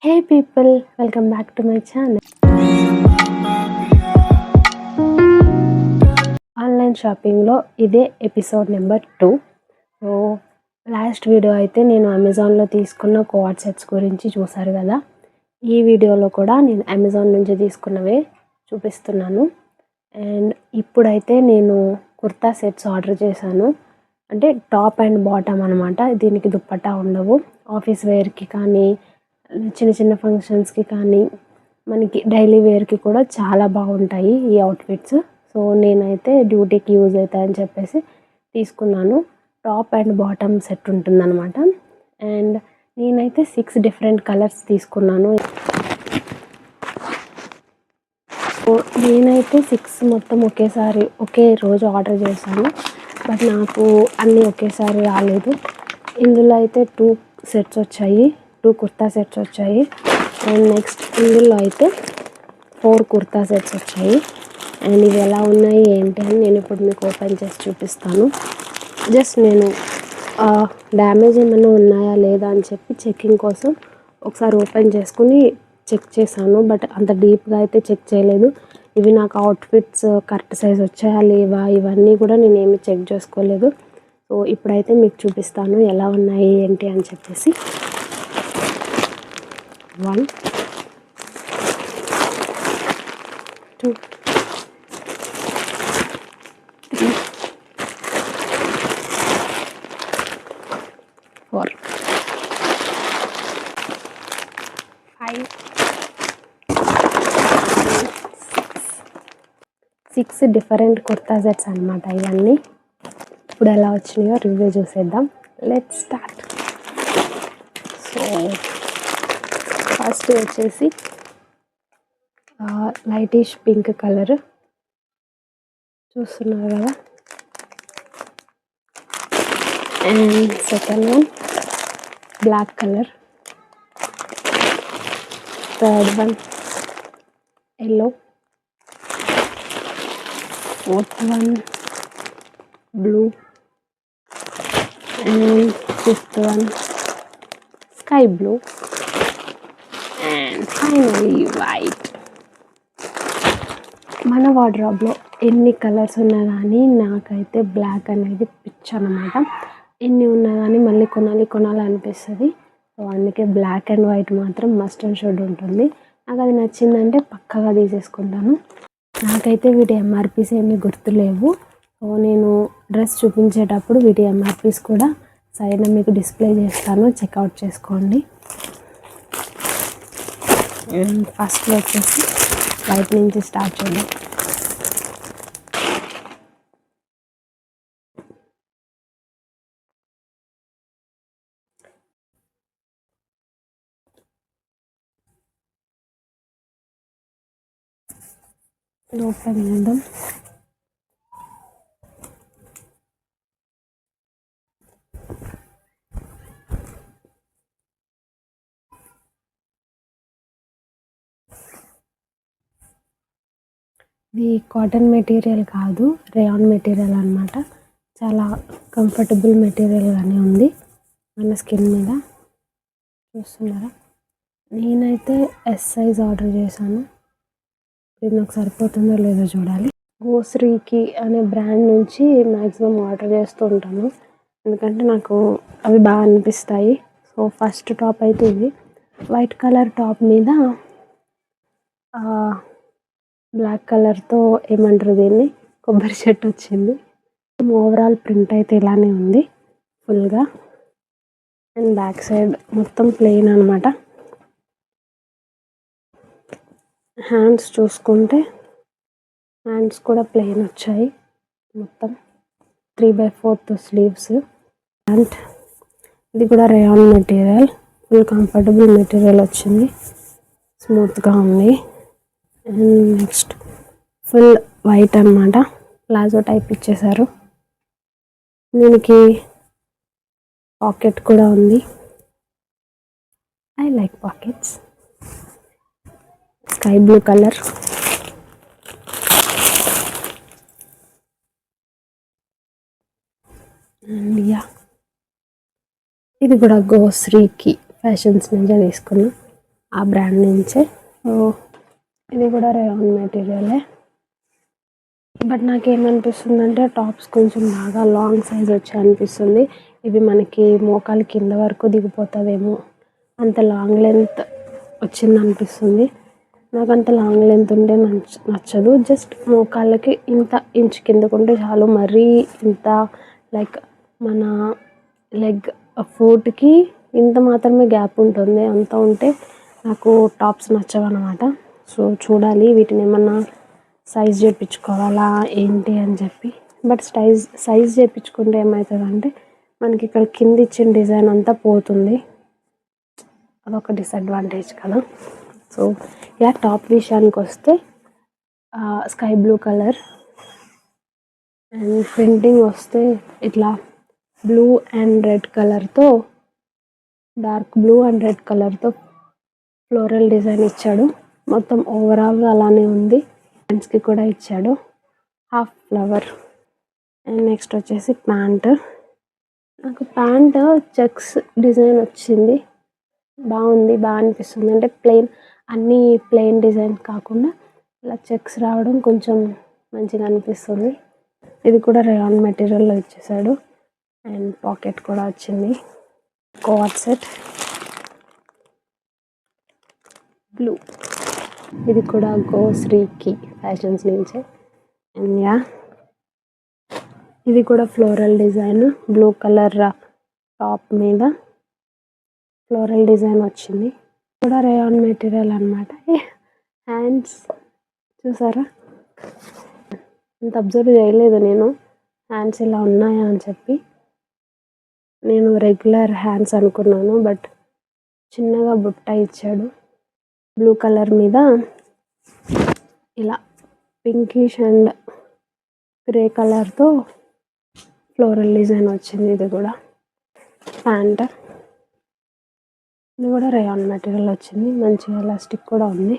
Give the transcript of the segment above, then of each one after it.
Hey people, welcome back to my channel. Online షాపింగ్లో ఇదే episode number 2. So last video అయితే నేను అమెజాన్లో తీసుకున్న కోఆర్డ్ సెట్స్ గురించి చూసారు కదా. ఈ వీడియోలో కూడా నేను అమెజాన్ నుంచి తీసుకున్నవే చూపిస్తున్నాను. అండ్ ఇప్పుడైతే నేను కుర్తా సెట్స్ ఆర్డర్ చేశాను. అంటే టాప్ అండ్ బాటమ్ అనమాట. దీనికి దుప్పట్టా ఉండవు. ఆఫీస్ వేర్కి కానీ చిన్న చిన్న ఫంక్షన్స్కి కానీ మనకి డైలీ వేర్కి కూడా చాలా బాగుంటాయి ఈ అవుట్ఫిట్స్. సో నేనైతే డ్యూటీకి యూజ్ అవుతాయని చెప్పేసి తీసుకున్నాను. టాప్ అండ్ బాటమ్ సెట్ ఉంటుందన్నమాట. అండ్ నేనైతే 6 డిఫరెంట్ కలర్స్ తీసుకున్నాను. సో నేనైతే 6 మొత్తం ఒకే రోజు ఆర్డర్ చేశాను. బట్ నాకు అన్నీ ఒకేసారి రాలేదు. ఇందులో అయితే 2 సెట్స్ వచ్చాయి, 2 కుర్తా సెట్స్ వచ్చాయి. అండ్ నెక్స్ట్ ఇందులో అయితే 4 కుర్తా సెట్స్ వచ్చాయి. అండ్ ఇవి ఎలా ఉన్నాయి ఏంటి అని నేను ఇప్పుడు మీకు ఓపెన్ చేసి చూపిస్తాను. జస్ట్ నేను డ్యామేజ్ ఏమైనా ఉన్నాయా లేదా అని చెప్పి చెక్కింగ్ కోసం ఒకసారి ఓపెన్ చేసుకుని చెక్ చేశాను. బట్ అంత డీప్గా అయితే చెక్ చేయలేదు. ఇవి నాకు అవుట్ఫిట్స్ కరెక్ట్ సైజ్ వచ్చాయా లేవా ఇవన్నీ కూడా నేను ఏమి చెక్ చేసుకోలేదు. సో ఇప్పుడైతే మీకు చూపిస్తాను ఎలా ఉన్నాయి ఏంటి అని చెప్పేసి. 1 2 3 4 5 6 డిఫరెంట్ కుర్తా సెట్స్ అనమాట ఇవన్నీ. ఇప్పుడు ఎలా వచ్చినాయో రివ్యూ చూసేద్దాం. Let's start. సో ఫస్ట్ వచ్చేసి లైటిష్ పింక్ కలర్ చూస్తున్నారు కదా. And second one black colour. Third one yellow. Fourth one blue. And fifth one sky blue. And finally white. మన వార్డ్రోబ్లో ఎన్ని కలర్స్ ఉన్నా కానీ నాకైతే బ్లాక్ అనేది పిచ్ అనమాట. ఎన్ని ఉన్నా కానీ మళ్ళీ కొనాలి అనిపిస్తుంది. సో అందుకే బ్లాక్ అండ్ వైట్ మాత్రం మస్ట్ అండ్ షుడ్ ఉంటుంది. నాకు అది నచ్చిందంటే పక్కగా తీసేసుకుంటాను. నాకైతే వీటి ఎంఆర్పీస్ ఏమీ గుర్తులేవు. సో నేను డ్రెస్ చూపించేటప్పుడు వీటి ఎంఆర్పీస్ కూడా సైడ్న మీకు డిస్ప్లే చేస్తాను, చెక్అవుట్ చేసుకోండి. అండ్ ఫస్ట్లో వచ్చేసి వైట్ నుంచి స్టార్ట్ చేద్దాం. ఓపెన్ చేద్దాం. ఇది కాటన్ మెటీరియల్ కాదు, రేయాన్ మెటీరియల్ అనమాట. చాలా కంఫర్టబుల్ మెటీరియల్గానే ఉంది మన స్కిన్ మీద. చూస్తున్నారా, నేనైతే ఎస్ సైజ్ ఆర్డర్ చేశాను. ఇది నాకు సరిపోతుందో లేదో చూడాలి. గోశ్రీకి అనే బ్రాండ్ నుంచి మ్యాక్సిమం ఆర్డర్ చేస్తూ ఉంటాను, ఎందుకంటే నాకు అవి బాగా అనిపిస్తాయి. సో ఫస్ట్ టాప్ అయితే ఇది వైట్ కలర్ టాప్ మీద బ్లాక్ కలర్తో ఏమంటారు దీన్ని, కొబ్బరి చెట్టు వచ్చింది. ఓవరాల్ ప్రింట్ అయితే ఇలానే ఉంది ఫుల్గా. అండ్ బ్యాక్ సైడ్ మొత్తం ప్లెయిన్ అనమాట. హ్యాండ్స్ చూసుకుంటే హ్యాండ్స్ కూడా ప్లెయిన్ వచ్చాయి. మొత్తం 3/4 స్లీవ్స్. అండ్ ఇది కూడా rayon material, full comfortable material వచ్చింది, స్మూత్గా ఉంది. అండ్ నెక్స్ట్ ఫుల్ వైట్ అనమాట, ప్లాజో టైప్ ఇచ్చేసారు. దీనికి పాకెట్ కూడా ఉంది. I like pockets. Sky blue colour. And yeah, ఇది కూడా గోశ్రీకి ఫ్యాషన్స్ నుంచి తీసుకున్నా. ఆ బ్రాండ్ నుంచే. సో ఇది కూడా రేయాన్ మెటీరియలే. బట్ నాకేమనిపిస్తుందంటే టాప్స్ కొంచెం బాగా లాంగ్ సైజ్ వచ్చాయి అనిపిస్తుంది. ఇవి మనకి మోకాలు కింద వరకు దిగిపోతుందేమో, అంత లాంగ్ లెంత్ వచ్చిందనిపిస్తుంది. నాకు అంత లాంగ్ లెంత్ ఉంటే నచ్చదు. జస్ట్ మోకాళ్ళకి ఇంత ఇంచ్ కిందకుంటే చాలు. మరీ ఇంత లైక్ మన లెగ్ ఫూట్కి ఇంత మాత్రమే గ్యాప్ ఉంటుంది. అంత ఉంటే నాకు టాప్స్ నచ్చవన్నమాట. సో చూడాలి వీటిని ఏమన్నా సైజ్ చేయించుకోవాలా ఏంటి అని చెప్పి. బట్ సైజ్ చేయించుకుంటే ఏమవుతుందంటే మనకి ఇక్కడ కింద ఇచ్చిన డిజైన్ అంతా పోతుంది. అదొక డిసడ్వాంటేజ్ కదా. సో ఇలా టాప్ విషయానికి వస్తే sky blue colour and printing వస్తే ఇట్లా బ్లూ అండ్ రెడ్ కలర్తో, డార్క్ బ్లూ అండ్ రెడ్ కలర్తో ఫ్లోరల్ డిజైన్ ఇచ్చాడు. మొత్తం ఓవరాల్గా అలానే ఉంది. హ్యాండ్స్కి కూడా ఇచ్చాడు హాఫ్ ఫ్లవర్. అండ్ నెక్స్ట్ వచ్చేసి ప్యాంట్. నాకు ప్యాంట్ చెక్స్ డిజైన్ వచ్చింది, బాగుంది, బాగా అనిపిస్తుంది. అంటే అన్నీ ప్లెయిన్ డిజైన్ కాకుండా ఇలా చెక్స్ రావడం కొంచెం మంచిగా అనిపిస్తుంది. ఇది కూడా రేయాన్ మెటీరియల్లో ఇచ్చేసాడు. అండ్ పాకెట్ కూడా వచ్చింది. కోట్ సెట్ బ్లూ, ఇది కూడా శ్రీకి ఫ్యాషన్స్ నుంచే. అండ్ యా ఇది కూడా floral design, blue colour top మీద ఫ్లోరల్ డిజైన్ వచ్చింది. కూడా రేయాన్ మెటీరియల్ అనమాట. హ్యాండ్స్ చూసారా, అంత అబ్జర్వ్ చేయలేదు నేను హ్యాండ్స్ ఇలా ఉన్నాయా అని చెప్పి. నేను రెగ్యులర్ హ్యాండ్స్ అనుకున్నాను. బట్ చిన్నగా బుట్ట ఇచ్చాడు. బ్లూ కలర్ మీద ఇలా పింకిష్ అండ్ గ్రే కలర్తో ఫ్లోరల్ డిజైన్ వచ్చింది. ఇది కూడా ప్యాంట్, ఇది కూడా రేయాన్ మెటీరియల్ వచ్చింది. మంచిగా ఎలాస్టిక్ కూడా ఉంది.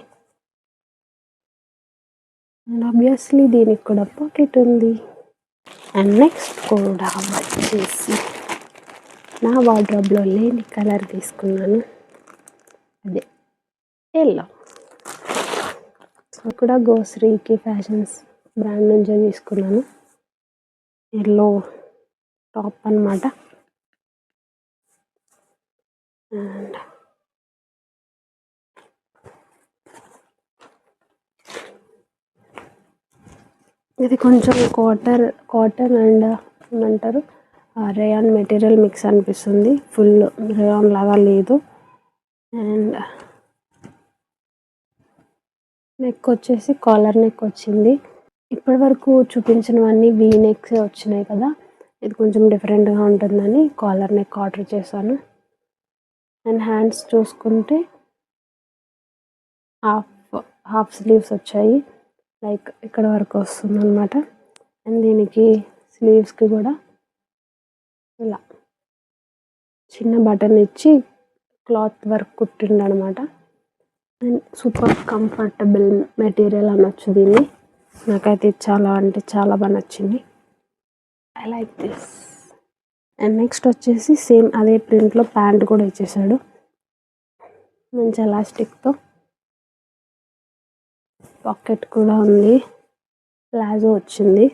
అండ్ ఆబ్వియస్లీ దీనికి కూడా పాకెట్ ఉంది. అండ్ నెక్స్ట్ కూడా వచ్చేసి నా వార్డ్రోబ్లో లేని కలర్ తీసుకున్నాను, అదే ఎల్లో. సో కూడా శ్రీకి ఫ్యాషన్స్ బ్రాండ్ నుంచే తీసుకున్నాను. ఎల్లో టాప్ అన్నమాట. అండ్ ఇది కొంచెం కాటన్ అండ్ ఏమంటారు రేయాన్ మెటీరియల్ మిక్స్ అనిపిస్తుంది. ఫుల్ రేయాన్ లాగా లేదు. అండ్ నెక్ వచ్చేసి కాలర్ నెక్ వచ్చింది. ఇప్పటి వరకు చూపించినవన్నీ వీ నెక్స్ వచ్చినాయి కదా, ఇది కొంచెం డిఫరెంట్గా ఉంటుందని కాలర్ నెక్ ఆర్డర్ చేశాను. అండ్ హ్యాండ్స్ చూసుకుంటే హాఫ్ స్లీవ్స్ వచ్చాయి, లైక్ ఇక్కడ వరకు వస్తుంది అనమాట. అండ్ దీనికి స్లీవ్స్కి కూడా ఇలా చిన్న బటన్ ఇచ్చి క్లాత్ వర్క్ కుట్టిండు అనమాట. అండ్ సూపర్ కంఫర్టబుల్ మెటీరియల్ అనొచ్చు దీన్ని. నాకైతే చాలా అంటే చాలా బాగా నచ్చింది. I like this. And next వచ్చేసి సేమ్ అదే ప్రింట్లో ప్యాంట్ కూడా ఇచ్చేసాడు, మంచి ఎలాస్టిక్తో. పాకెట్ కూడా ఉంది. ప్లాజో వచ్చింది.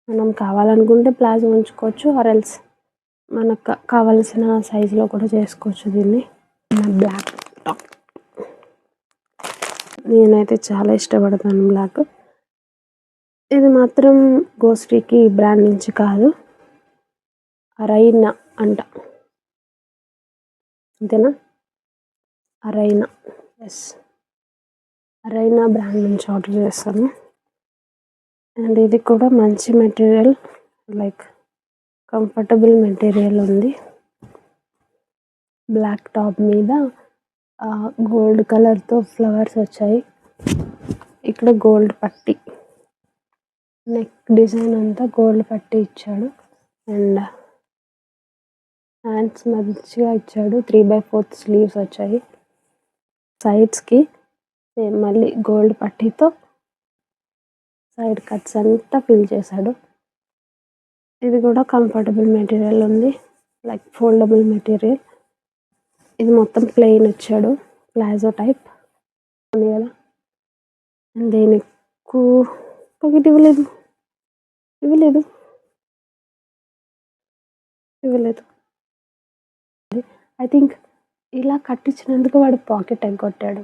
మనం కావాలనుకుంటే ప్లాజో ఉంచుకోవచ్చు, ఆర్ ఎల్స్ మనకు కావలసిన సైజులో కూడా చేసుకోవచ్చు దీన్ని. బ్లాక్ టాప్, నేనైతే చాలా ఇష్టపడతాను బ్లాక్. ఇది మాత్రం శ్రీకి బ్రాండ్ నుంచి కాదు, అరైనా అంట, అంతేనా? అరైనా, ఎస్, అరైనా బ్రాండ్ నుంచి ఆర్డర్ చేస్తాను. అండ్ ఇది కూడా మంచి మెటీరియల్, లైక్ కంఫర్టబుల్ మెటీరియల్ ఉంది. బ్లాక్ టాప్ మీద గోల్డ్ కలర్తో ఫ్లవర్స్ వచ్చాయి. ఇక్కడ గోల్డ్ పట్టి, నెక్ డిజైన్ అంతా గోల్డ్ పట్టి ఇచ్చాడు. అండ్ హ్యాండ్స్ మంచిగా ఇచ్చాడు. 3/4 స్లీవ్స్ వచ్చాయి. సైడ్స్కి మళ్ళీ గోల్డ్ పట్టీతో సైడ్ కట్స్ అంతా ఫిల్ చేశాడు. ఇది కూడా కంఫర్టబుల్ మెటీరియల్ ఉంది, లైక్ ఫోల్డబుల్ మెటీరియల్. ఇది మొత్తం ప్లెయిన్ వచ్చాడు, ప్లాజో టైప్ ఉంది కదా. దేనికి పాకెట్ ఇవ్వలేదు ఇవ్వలేదు ఇవ్వలేదు ఐ థింక్ ఇలా కట్టించినందుకు వాడు పాకెట్ ఎగ్గొట్టాడు.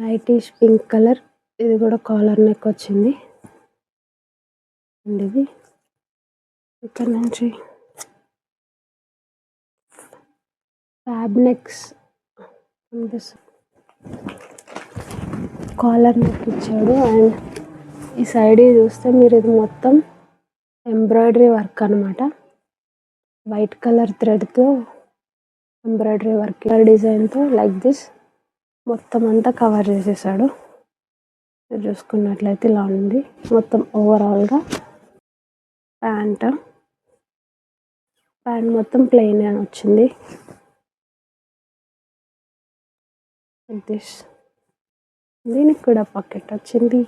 లైటిష్ పింక్ కలర్, ఇది కూడా కాలర్ నెక్ వచ్చింది. అండ్ ఇది ఇక్కడ నుంచి ఫ్యాబ్ నెక్స్ కాలర్ నెక్ ఇచ్చాడు. అండ్ ఈ సైడ్ చూస్తే మీరు ఇది మొత్తం ఎంబ్రాయిడరీ వర్క్ అనమాట. వైట్ కలర్ థ్రెడ్తో ఎంబ్రాయిడరీ వర్క్ డిజైన్తో లైక్ దిస్ మొత్తం అంతా కవర్ చేసేసాడు. మీరు చూసుకున్నట్లయితే ఇలా ఉంది మొత్తం ఓవరాల్గా. ప్యాంట్ మొత్తం ప్లెయిన్ అని వచ్చింది. దిస్ దీనికి కూడా పాకెట్ వచ్చింది,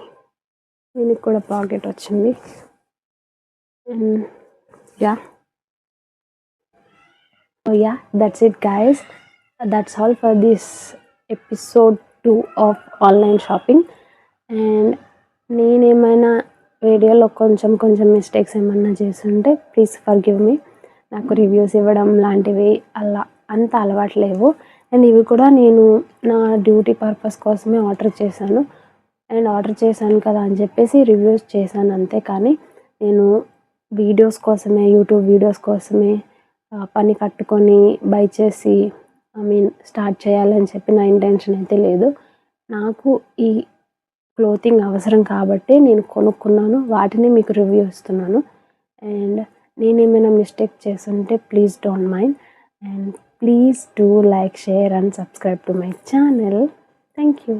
దీనికి కూడా పాకెట్ వచ్చింది. Yeah that's it guys, that's all for this episode 2 of online shopping. And నేనేమైనా వీడియోలో కొంచెం మిస్టేక్స్ ఏమన్నా చేస్తుంటే ప్లీజ్ ఫర్గివ్ మీ. నాకు రివ్యూస్ ఇవ్వడం లాంటివి అలా అంత అలవాటు లేవు. అండ్ ఇవి కూడా నేను నా డ్యూటీ పర్పస్ కోసమే ఆర్డర్ చేశాను. అండ్ ఆర్డర్ చేశాను కదా అని చెప్పేసి రివ్యూస్ చేశాను అంతే. కానీ నేను వీడియోస్ కోసమే, యూట్యూబ్ వీడియోస్ కోసమే పని కట్టుకొని బై చేసి స్టార్ట్ చేయాలని చెప్పి నా ఇంటెన్షన్ అయితే లేదు. నాకు ఈ క్లోతింగ్ అవసరం కాబట్టి నేను కొనుక్కున్నాను, వాటిని మీకు రివ్యూ ఇస్తున్నాను. అండ్ నేనేమైనా మిస్టేక్ చేస్తుంటే please don't mind. And please do like, share and subscribe to my channel. Thank you.